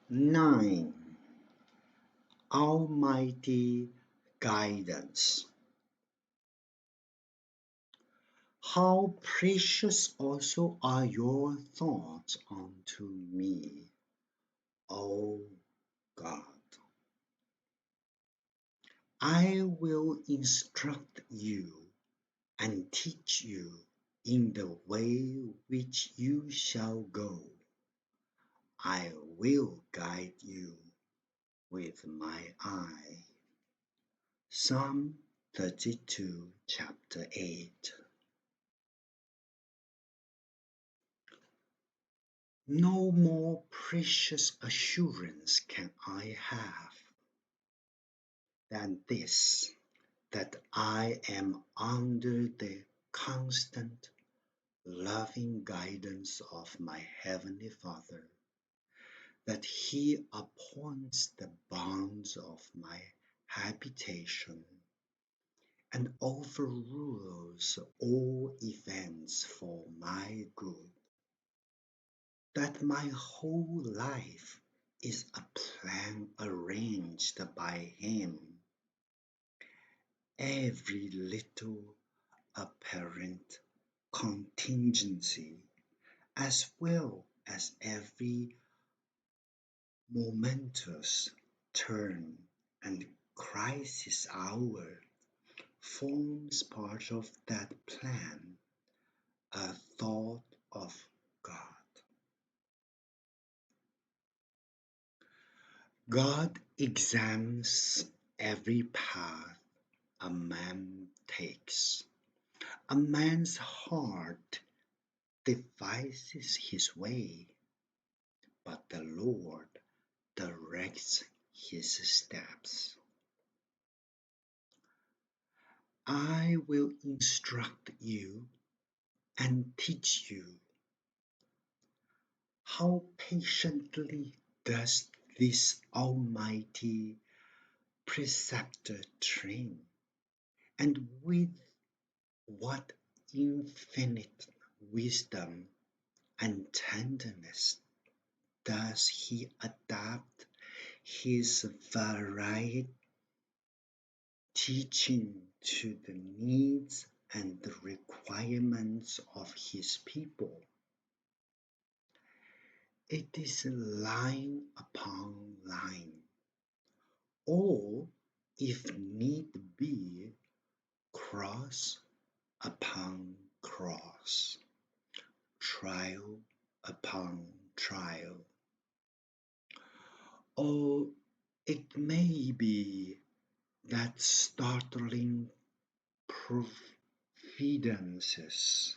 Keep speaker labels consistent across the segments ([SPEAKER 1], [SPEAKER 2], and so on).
[SPEAKER 1] 9. Almighty Guidance. How precious also are your thoughts unto me, O God. I will instruct you and teach you in the way which you shall go. I will guide you with my eye. Psalm 32, chapter 8. No more precious assurance can I have than this, that I am under the constant, loving guidance of my Heavenly Father, that He appoints the bounds of my habitation and overrules all events for my good, that my whole life is a plan arranged by Him. Every little apparent contingency, as well as every momentous turn and crisis hour, forms part of that plan, a thought of God. God examines every path a man takes. A man's heart devises his way, but the Lord directs his steps. I will instruct you and teach you. How patiently does this Almighty Preceptor train, and with what infinite wisdom and tenderness does He adapt His varied teaching to the needs and the requirements of His people. It is line upon line, or if need be, cross upon cross, trial upon trial. Or it may be that startling providences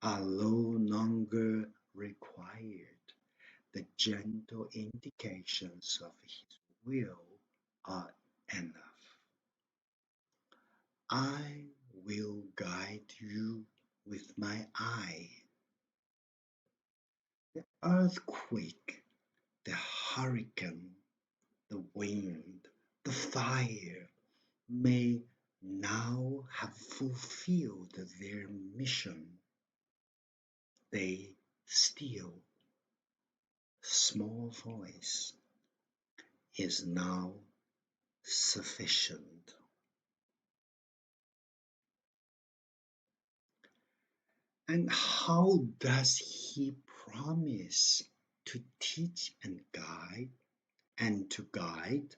[SPEAKER 1] are no longer required. The gentle indications of His will are enough. I will guide you with my eye. The earthquake, the hurricane, the wind, the fire may now have fulfilled their mission. They still small voice is now sufficient. And how does He promise to teach and guide, and to guide?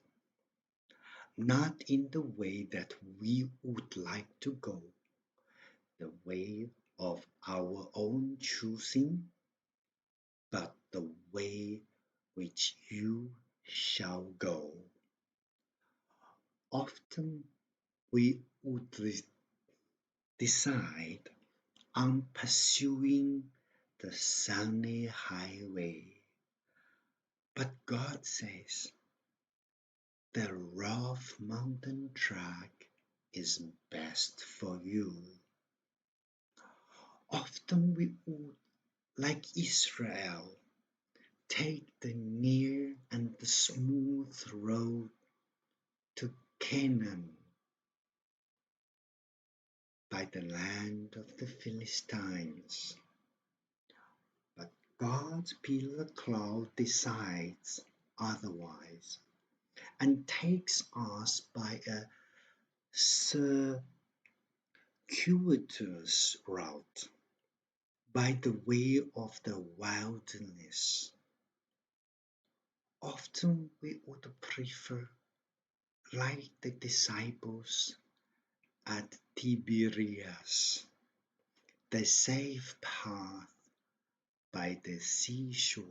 [SPEAKER 1] Not in the way that we would like to go, the way of our own choosing, but the way which you shall go. Often we would decide on pursuing the sunny highway, but God says the rough mountain track is best for you. Often we would, like Israel, take the near and the smooth road to Canaan by the land of the Philistines. But God's pillar cloud decides otherwise, and takes us by a circuitous route, by the way of the wilderness. Often we would prefer, like the disciples at Tiberias, the safe path by the seashore,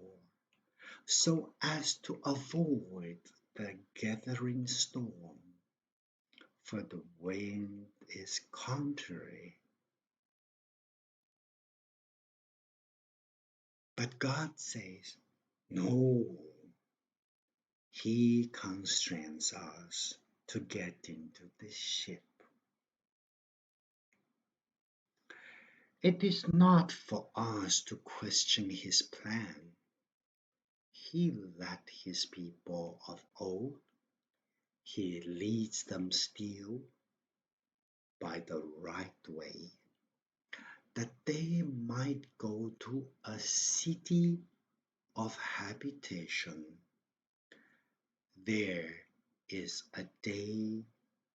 [SPEAKER 1] so as to avoid the gathering storm, for the wind is contrary. But God says, no, He constrains us to get into the ship. It is not for us to question His plan. He led His people of old. He leads them still by the right way, that they might go to a city of habitation. There is a day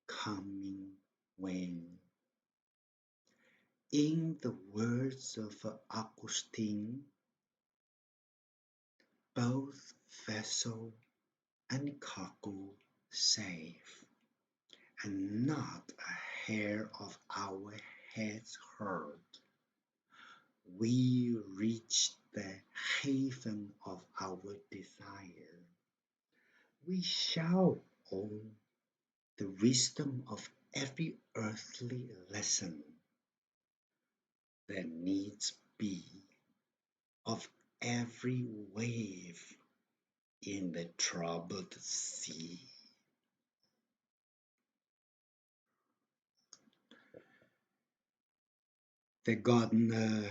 [SPEAKER 1] coming when, in the words of Augustine, both vessel and cargo safe, and not a hair of our heads hurt. We reach the haven of our desire. We shall own the wisdom of every earthly lesson, the needs be of every wave in the troubled sea. The gardener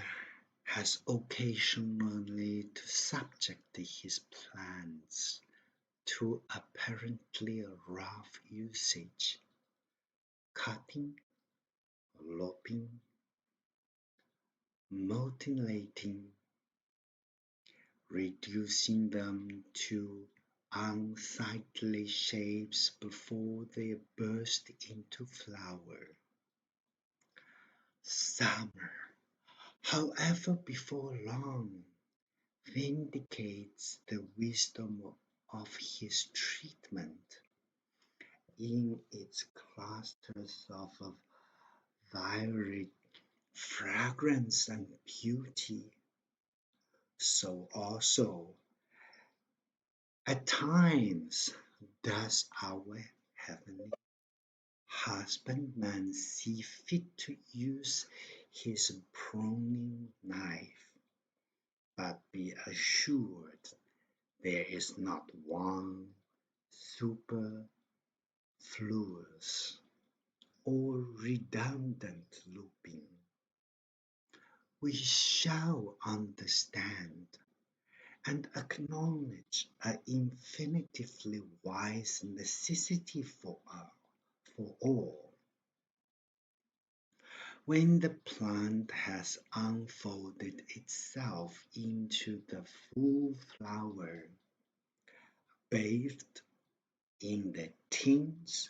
[SPEAKER 1] has occasionally to subject his plants to apparently rough usage, cutting, lopping, mutilating, reducing them to unsightly shapes before they burst into flower. Summer, however, before long, vindicates the wisdom of his treatment in its clusters of varied fragrance and beauty. So also, at times, does our heavenly husbandman see fit to use his pruning knife, but be assured there is not one superfluous or redundant looping. We shall understand and acknowledge an infinitively wise necessity for all. When the plant has unfolded itself into the full flower, bathed in the tints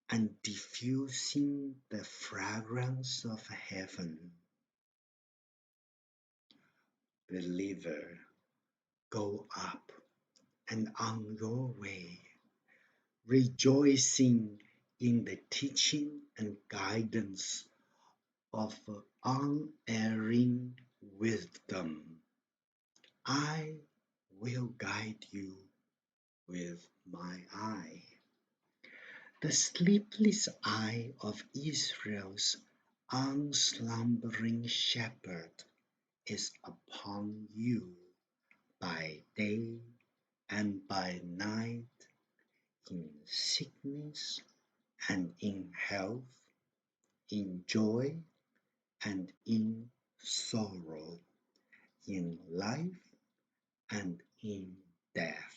[SPEAKER 1] and diffusing the fragrance of heaven, believer, go up and on your way, rejoicing in the teaching and guidance of unerring wisdom. I will guide you with my eye. The sleepless eye of Israel's unslumbering shepherd is upon you by day and by night, in sickness and in health, in joy and in sorrow, in life and in death.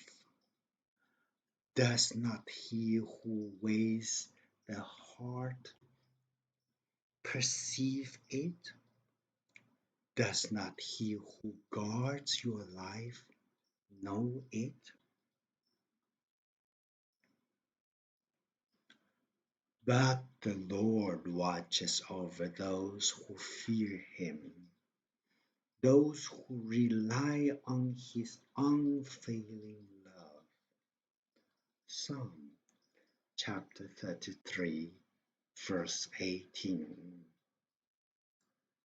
[SPEAKER 1] Does not he who weighs the heart perceive it? Does not he who guards your life know it? But the Lord watches over those who fear him, those who rely on his unfailing love. Psalm chapter 33, verse 18.